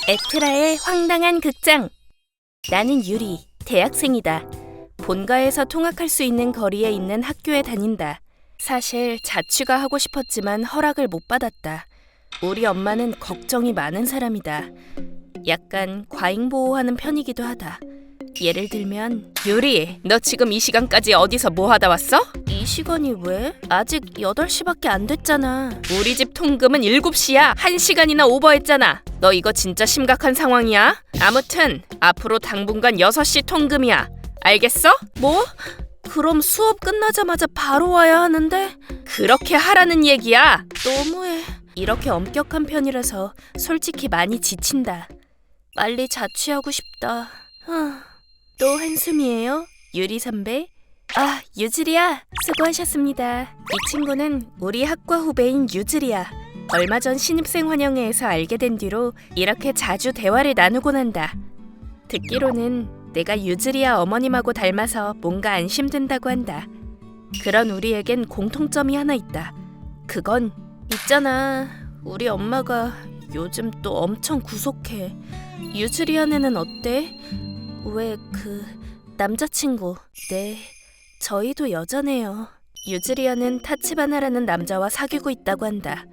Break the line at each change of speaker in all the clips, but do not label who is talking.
에트라의 황당한 극장. 나는 유리, 대학생이다. 본가에서 통학할 수 있는 거리에 있는 학교에 다닌다. 사실 자취가 하고 싶었지만 허락을 못 받았다. 우리 엄마는 걱정이 많은 사람이다. 약간 과잉보호하는 편이기도 하다. 예를 들면, 유리, 너 지금 이 시간까지 어디서 뭐 하다 왔어? 이 시간이 왜? 아직 8시밖에 안 됐잖아. 우리 집 통금은 7시야. 1시간이나 오버했잖아. 너 이거 진짜 심각한 상황이야. 아무튼 앞으로 당분간 6시 통금이야. 알겠어? 뭐? 그럼 수업 끝나자마자 바로 와야 하는데? 그렇게 하라는 얘기야. 너무해. 이렇게 엄격한 편이라서 솔직히 많이 지친다. 빨리 자취하고 싶다. 또 한숨이에요? 유리 선배? 아, 유즈리야. 수고하셨습니다. 이 친구는 우리 학과 후배인 유즈리야. 얼마 전 신입생 환영회에서 알게 된 뒤로 이렇게 자주 대화를 나누곤 한다. 듣기로는 내가 유즈리야 어머님하고 닮아서 뭔가 안심된다고 한다. 그런 우리에겐 공통점이 하나 있다. 그건 있잖아. 우리 엄마가 요즘 또 엄청 구속해. 유즈리야네는 어때? 왜 남자친구? 네, 저희도 여자네요. 유즈리야는 타치바나라는 남자와 사귀고 있다고 한다.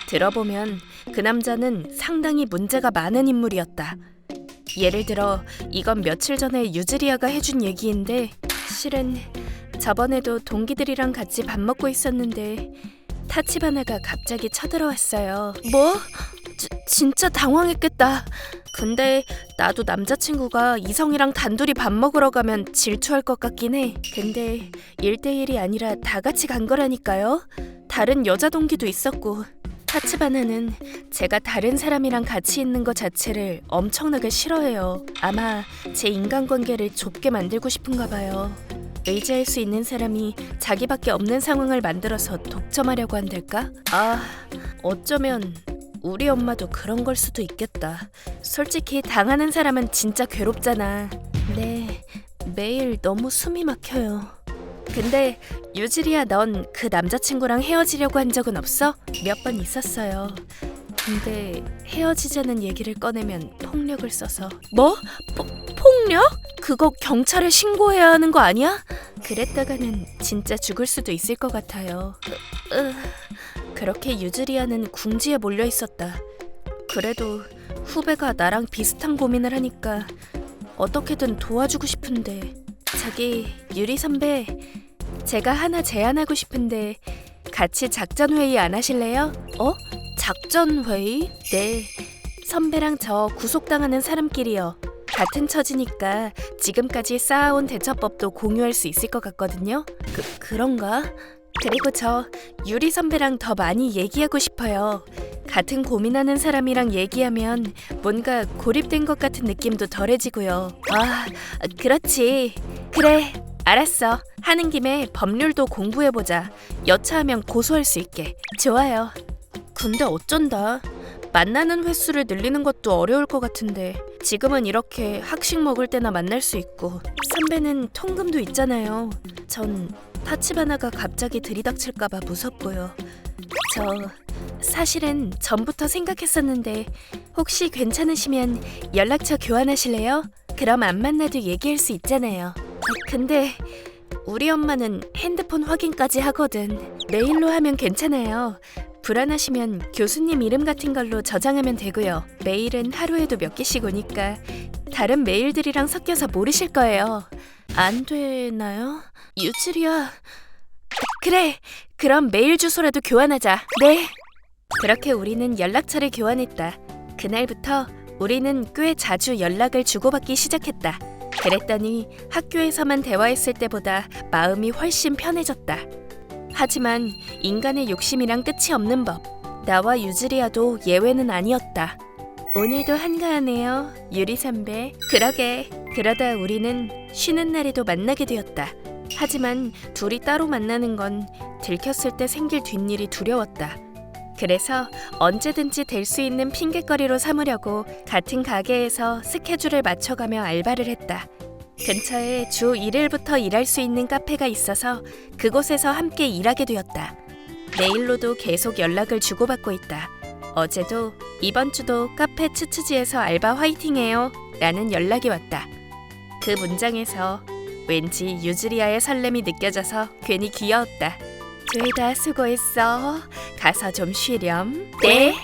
들어보면 그 남자는 상당히 문제가 많은 인물이었다. 예를 들어 이건 며칠 전에 유즈리야가 해준 얘기인데, 실은 저번에도 동기들이랑 같이 밥 먹고 있었는데 타치바나가 갑자기 쳐들어왔어요. 뭐? 진짜 당황했겠다. 근데 나도 남자친구가 이성이랑 단둘이 밥 먹으러 가면 질투할 것 같긴 해. 근데 1대1이 아니라 다 같이 간 거라니까요. 다른 여자 동기도 있었고. 타치바나는 제가 다른 사람이랑 같이 있는 것 자체를 엄청나게 싫어해요. 아마 제 인간관계를 좁게 만들고 싶은가 봐요. 의지할 수 있는 사람이 자기밖에 없는 상황을 만들어서 독점하려고 한달까? 아, 어쩌면 우리 엄마도 그런 걸 수도 있겠다. 솔직히 당하는 사람은 진짜 괴롭잖아. 네, 매일 너무 숨이 막혀요. 근데 유즈리야, 넌 그 남자친구랑 헤어지려고 한 적은 없어? 몇 번 있었어요. 근데 헤어지자는 얘기를 꺼내면 폭력을 써서. 뭐? 폭력? 그거 경찰에 신고해야 하는 거 아니야? 그랬다가는 진짜 죽을 수도 있을 것 같아요. 그렇게 유즈리야는 궁지에 몰려 있었다. 그래도 후배가 나랑 비슷한 고민을 하니까 어떻게든 도와주고 싶은데. 저기 유리 선배, 제가 하나 제안하고 싶은데 같이 작전 회의 안 하실래요? 어? 작전 회의? 네, 선배랑 저 구속당하는 사람끼리요. 같은 처지니까 지금까지 쌓아온 대처법도 공유할 수 있을 것 같거든요. 그런가? 그리고 저 유리 선배랑 더 많이 얘기하고 싶어요. 같은 고민하는 사람이랑 얘기하면 뭔가 고립된 것 같은 느낌도 덜해지고요. 아, 그렇지. 그래, 알았어. 하는 김에 법률도 공부해보자. 여차하면 고소할 수 있게. 좋아요. 근데 어쩐다. 만나는 횟수를 늘리는 것도 어려울 것 같은데. 지금은 이렇게 학식 먹을 때나 만날 수 있고, 선배는 통금도 있잖아요. 전 타치바나가 갑자기 들이닥칠까봐 무섭고요. 저 사실은 전부터 생각했었는데 혹시 괜찮으시면 연락처 교환하실래요? 그럼 안 만나도 얘기할 수 있잖아요. 근데 우리 엄마는 핸드폰 확인까지 하거든. 메일로 하면 괜찮아요. 불안하시면 교수님 이름 같은 걸로 저장하면 되고요. 메일은 하루에도 몇 개씩 오니까 다른 메일들이랑 섞여서 모르실 거예요. 안 되나요? 유즈리야. 그래, 그럼 메일 주소라도 교환하자. 네. 그렇게 우리는 연락처를 교환했다. 그날부터 우리는 꽤 자주 연락을 주고받기 시작했다. 그랬더니 학교에서만 대화했을 때보다 마음이 훨씬 편해졌다. 하지만 인간의 욕심이란 끝이 없는 법. 나와 유즈리야도 예외는 아니었다. 오늘도 한가하네요, 유리 선배. 그러게. 그러다 우리는 쉬는 날에도 만나게 되었다. 하지만 둘이 따로 만나는 건 들켰을 때 생길 뒷일이 두려웠다. 그래서 언제든지 될 수 있는 핑곗거리로 삼으려고 같은 가게에서 스케줄을 맞춰가며 알바를 했다. 근처에 주 1일부터 일할 수 있는 카페가 있어서 그곳에서 함께 일하게 되었다. 메일로도 계속 연락을 주고받고 있다. 어제도 이번 주도 카페 츠츠지에서 알바 화이팅해요 라는 연락이 왔다. 그 문장에서 왠지 유즈리아의 설렘이 느껴져서 괜히 귀여웠다. 둘 다 수고했어. 가서 좀 쉬렴. 네.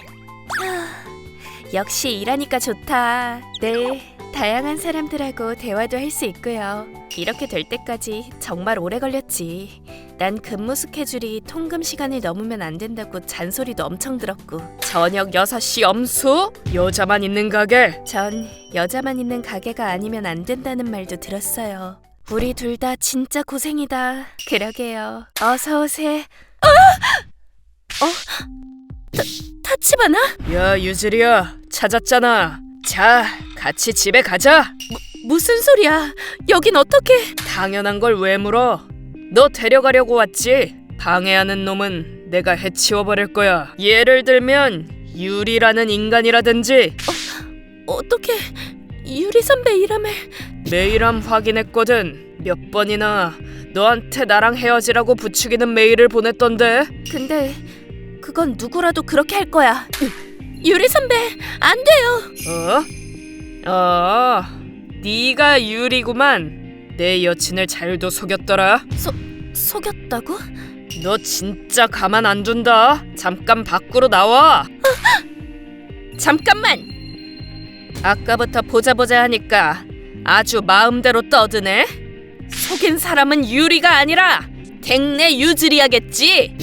역시 일하니까 좋다. 네. 다양한 사람들하고 대화도 할 수 있고요. 이렇게 될 때까지 정말 오래 걸렸지. 난 근무 스케줄이 통금 시간을 넘으면 안 된다고 잔소리도 엄청 들었고. 저녁 6시 엄수? 여자만 있는 가게? 전 여자만 있는 가게가 아니면 안 된다는 말도 들었어요. 우리 둘 다 진짜 고생이다. 그러게요. 어서 오세. 타치바나? 야 유즈리야, 찾았잖아. 자, 같이 집에 가자. 무슨 소리야? 여긴 어떻게? 당연한 걸 왜 물어? 너 데려가려고 왔지? 방해하는 놈은 내가 해치워버릴 거야. 예를 들면 유리라는 인간이라든지. 어떻게 유리 선배 이름을? 메일함 확인했거든. 몇 번이나 너한테 나랑 헤어지라고 부추기는 메일을 보냈던데. 근데 그건 누구라도 그렇게 할 거야. 유리 선배 안 돼요. 네가 유리구만. 내 여친을 잘도 속였더라. 속였다고? 너 진짜 가만 안 둔다. 잠깐 밖으로 나와. 잠깐만. 아까부터 보자 하니까 아주 마음대로 떠드네. 속인 사람은 유리가 아니라 댕내 유즈리야겠지.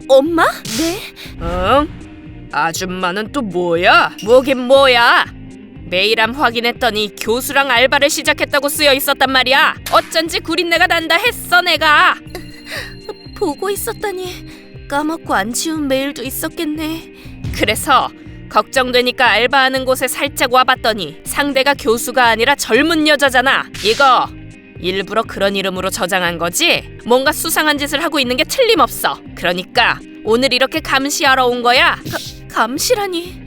엄마? 네? 응? 아줌마는 또 뭐야? 뭐긴 뭐야? 메일함 확인했더니 교수랑 알바를 시작했다고 쓰여 있었단 말이야. 어쩐지 구린내가 난다 했어 내가. 보고 있었다니. 까먹고 안 지운 메일도 있었겠네. 그래서 걱정되니까 알바하는 곳에 살짝 와봤더니 상대가 교수가 아니라 젊은 여자잖아. 이거 일부러 그런 이름으로 저장한 거지? 뭔가 수상한 짓을 하고 있는 게 틀림없어. 그러니까 오늘 이렇게 감시하러 온 거야. 감시라니.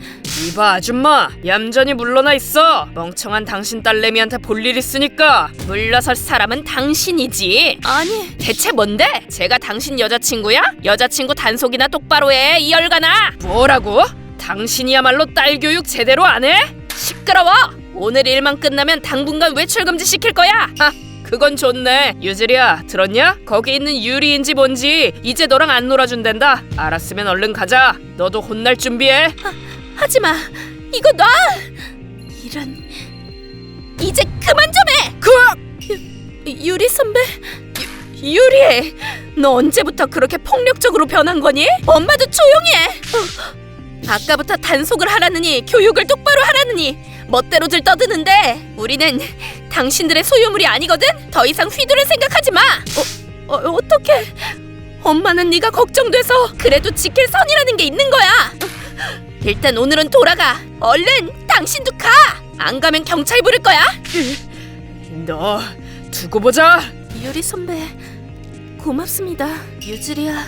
이봐 아줌마, 얌전히 물러나 있어. 멍청한 당신 딸내미한테 볼 일 있으니까. 물러설 사람은 당신이지. 아니 대체 뭔데? 제가 당신 여자친구야? 여자친구 단속이나 똑바로 해, 이 열간아. 뭐라고? 당신이야말로 딸 교육 제대로 안 해? 시끄러워. 오늘 일만 끝나면 당분간 외출 금지 시킬 거야. 그건 좋네. 유즈리야, 들었냐? 거기 있는 유리인지 뭔지 이제 너랑 안 놀아준댄다. 알았으면 얼른 가자. 너도 혼날 준비해. 하지마. 이거 놔. 이런. 이제 그만 좀 해. 유리 선배. 유리, 너 언제부터 그렇게 폭력적으로 변한 거니? 엄마도 조용히 해. 아까부터 단속을 하라느니 교육을 똑바로 하라느니 멋대로들 떠드는데 우리는 당신들의 소유물이 아니거든? 더 이상 휘두를 생각하지 마. 어떡해. 엄마는 네가 걱정돼서 그래도 지킬 선이라는 게 있는 거야. 일단 오늘은 돌아가. 얼른 당신도 가. 안 가면 경찰 부를 거야. 너 두고 보자. 유리 선배 고맙습니다. 유즈리야,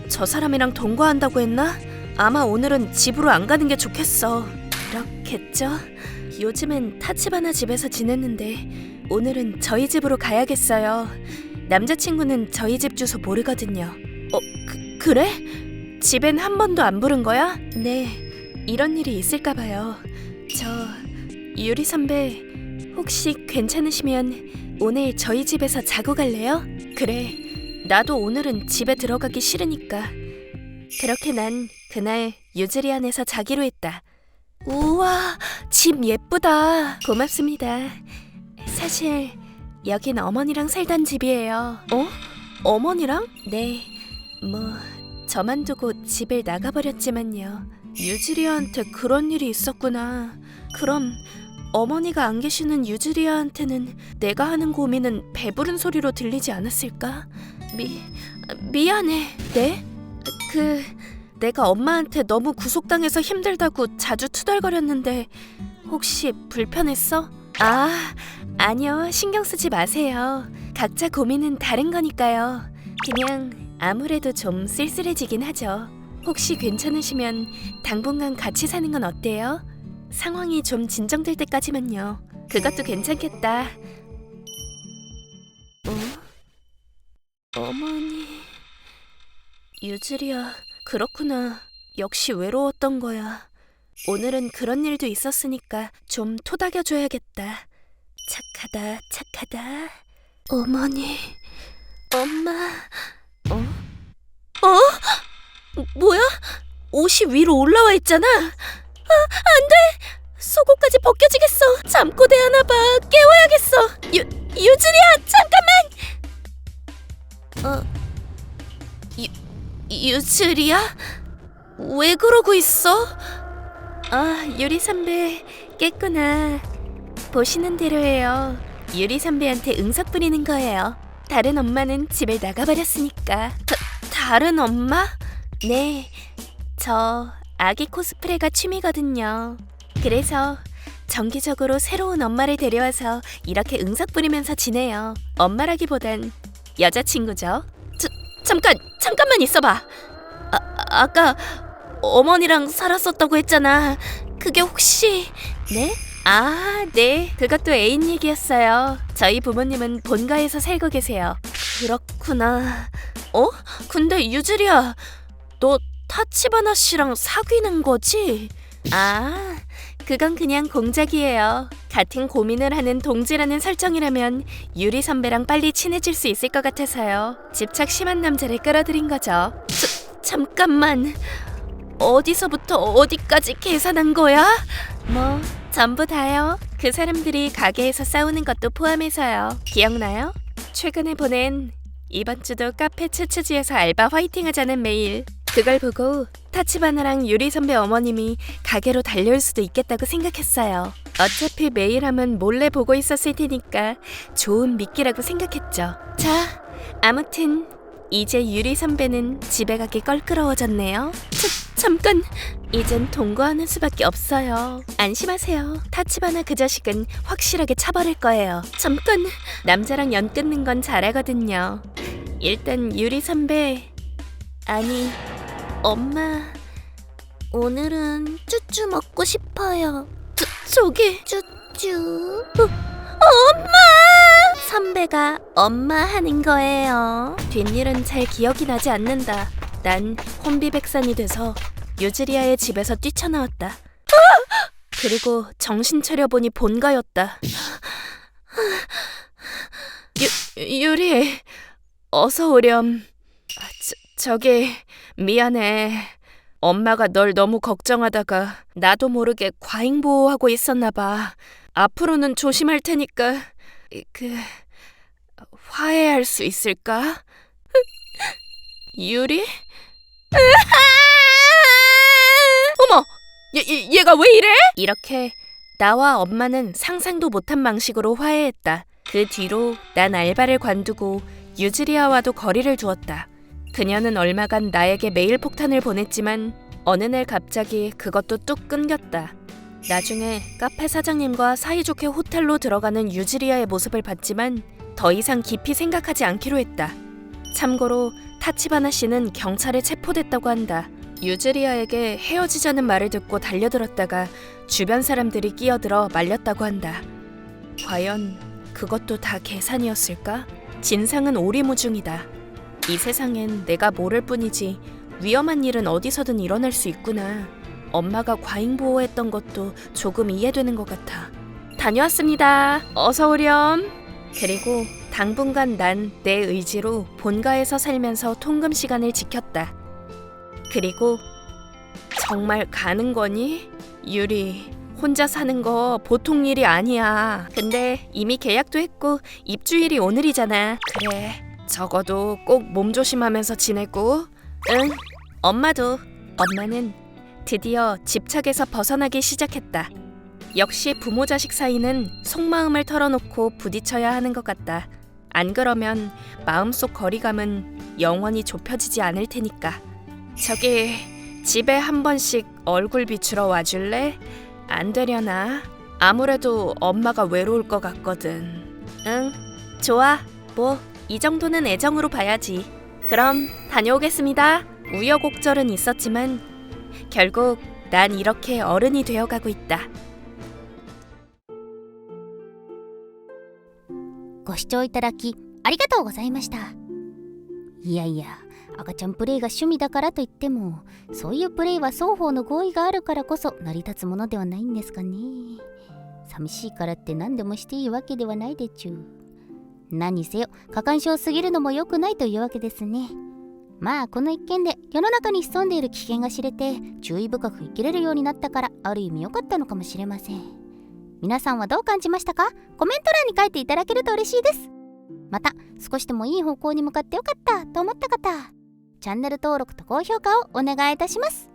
저 사람이랑 동거한다고 했나? 아마 오늘은 집으로 안 가는 게 좋겠어. 그렇겠죠? 요즘은 타치바나 집에서 지냈는데 오늘은 저희 집으로 가야겠어요. 남자친구는 저희 집 주소 모르거든요. 그래? 집엔 한 번도 안 부른 거야? 네, 이런 일이 있을까 봐요. 저 유리 선배, 혹시 괜찮으시면 오늘 저희 집에서 자고 갈래요? 그래, 나도 오늘은 집에 들어가기 싫으니까. 그렇게 난 그날 유즈리 안에서 자기로 했다. 우와, 집 예쁘다. 고맙습니다. 사실 여긴 어머니랑 살던 집이에요. 어머니랑? 네, 저만 두고 집을 나가버렸지만요. 유즈리아한테 그런 일이 있었구나. 그럼 어머니가 안 계시는 유즈리아한테는 내가 하는 고민은 배부른 소리로 들리지 않았을까? 미안해. 네? 내가 엄마한테 너무 구속당해서 힘들다고 자주 투덜거렸는데 혹시 불편했어? 아니요. 신경 쓰지 마세요. 각자 고민은 다른 거니까요. 그냥 아무래도 좀 쓸쓸해지긴 하죠. 혹시 괜찮으시면 당분간 같이 사는 건 어때요? 상황이 좀 진정될 때까지만요. 그것도 괜찮겠다. 어머니... 유즈리야, 그렇구나. 역시 외로웠던 거야. 오늘은 그런 일도 있었으니까 좀 토닥여줘야겠다. 착하다, 착하다. 어머니, 엄마. 뭐야? 옷이 위로 올라와 있잖아. 안 돼! 속옷까지 벗겨지겠어. 잠꼬대 하나 봐. 깨워야겠어. 유주리야, 잠깐만. 유주리야? 왜 그러고 있어? 유리 선배 깼구나. 보시는 대로예요. 유리 선배한테 응석 부리는 거예요. 다른 엄마는 집을 나가버렸으니까. 다른 엄마? 네, 저 아기 코스프레가 취미거든요. 그래서 정기적으로 새로운 엄마를 데려와서 이렇게 응석 부리면서 지내요. 엄마라기보단 여자친구죠. 잠깐만 있어봐. 아까 어머니랑 살았었다고 했잖아. 그게 혹시... 네? 네. 그것도 애인 얘기였어요. 저희 부모님은 본가에서 살고 계세요. 그렇구나. 근데 유주리야, 너 타치바나 씨랑 사귀는 거지? 그건 그냥 공작이에요. 같은 고민을 하는 동지라는 설정이라면 유리 선배랑 빨리 친해질 수 있을 것 같아서요. 집착 심한 남자를 끌어들인 거죠. 잠깐만, 어디서부터 어디까지 계산한 거야? 뭐 전부 다요. 그 사람들이 가게에서 싸우는 것도 포함해서요. 기억나요? 최근에 보낸 이번 주도 카페 츠츠지에서 알바 화이팅 하자는 메일. 그걸 보고 타치바나랑 유리 선배 어머님이 가게로 달려올 수도 있겠다고 생각했어요. 어차피 메일함은 몰래 보고 있었을 테니까 좋은 미끼라고 생각했죠. 자, 아무튼 이제 유리 선배는 집에 가기 껄끄러워졌네요. 잠깐, 이젠 동거하는 수밖에 없어요. 안심하세요. 타치바나 그 자식은 확실하게 차버릴 거예요. 잠깐, 남자랑 연 끊는 건 잘하거든요. 일단 유리 선배, 아니 엄마, 오늘은 쭈쭈 먹고 싶어요. 저기 쭈쭈. 엄마! 선배가 엄마 하는 거예요. 뒷일은 잘 기억이 나지 않는다. 난 혼비백산이 돼서 유즈리아의 집에서 뛰쳐나왔다. 그리고 정신 차려보니 본가였다. 유리, 어서 오렴. 저기 미안해. 엄마가 널 너무 걱정하다가 나도 모르게 과잉보호하고 있었나 봐. 앞으로는 조심할 테니까 화해할 수 있을까? 유리? 어머! 얘가 왜 이래? 이렇게 나와 엄마는 상상도 못한 방식으로 화해했다. 그 뒤로 난 알바를 관두고 유즈리아와도 거리를 두었다. 그녀는 얼마간 나에게 메일 폭탄을 보냈지만 어느 날 갑자기 그것도 뚝 끊겼다. 나중에 카페 사장님과 사이좋게 호텔로 들어가는 유즈리아의 모습을 봤지만 더 이상 깊이 생각하지 않기로 했다. 참고로 타치바나 씨는 경찰에 체포됐다고 한다. 유즈리아에게 헤어지자는 말을 듣고 달려들었다가 주변 사람들이 끼어들어 말렸다고 한다. 과연 그것도 다 계산이었을까? 진상은 오리무중이다. 이 세상엔 내가 모를 뿐이지 위험한 일은 어디서든 일어날 수 있구나. 엄마가 과잉보호했던 것도 조금 이해되는 것 같아. 다녀왔습니다. 어서 오렴. 그리고 당분간 난 내 의지로 본가에서 살면서 통금 시간을 지켰다. 그리고 정말 가는 거니? 유리, 혼자 사는 거 보통 일이 아니야. 근데 이미 계약도 했고 입주일이 오늘이잖아. 그래, 적어도 꼭 몸 조심하면서 지내고. 응, 엄마도. 엄마는 드디어 집착에서 벗어나기 시작했다. 역시 부모 자식 사이는 속마음을 털어놓고 부딪혀야 하는 것 같다. 안 그러면 마음속 거리감은 영원히 좁혀지지 않을 테니까. 저기 집에 한 번씩 얼굴 비추러 와줄래? 안 되려나? 아무래도 엄마가 외로울 것 같거든. 응, 좋아. 뭐 이 정도는 애정으로 봐야지. 그럼 다녀오겠습니다. 우여곡절은 있었지만 결국 난 이렇게 어른이 되어가고 있다.
ご視聴いただきありがとうございました。いやいや、赤ちゃんプレイが趣味だからといっても、そういうプレイは双方の合意があるからこそ成り立つものではないんですかね。寂しいからって何でもしていいわけではないでちゅ。何にせよ過干渉すぎるのも良くないというわけですね。まあこの一件で世の中に潜んでいる危険が知れて注意深く生きれるようになったから、ある意味良かったのかもしれません。皆さんはどう感じましたか？コメント欄に書いていただけると嬉しいです。また少しでもいい方向に向かってよかったと思った方、チャンネル登録と高評価をお願いいたします。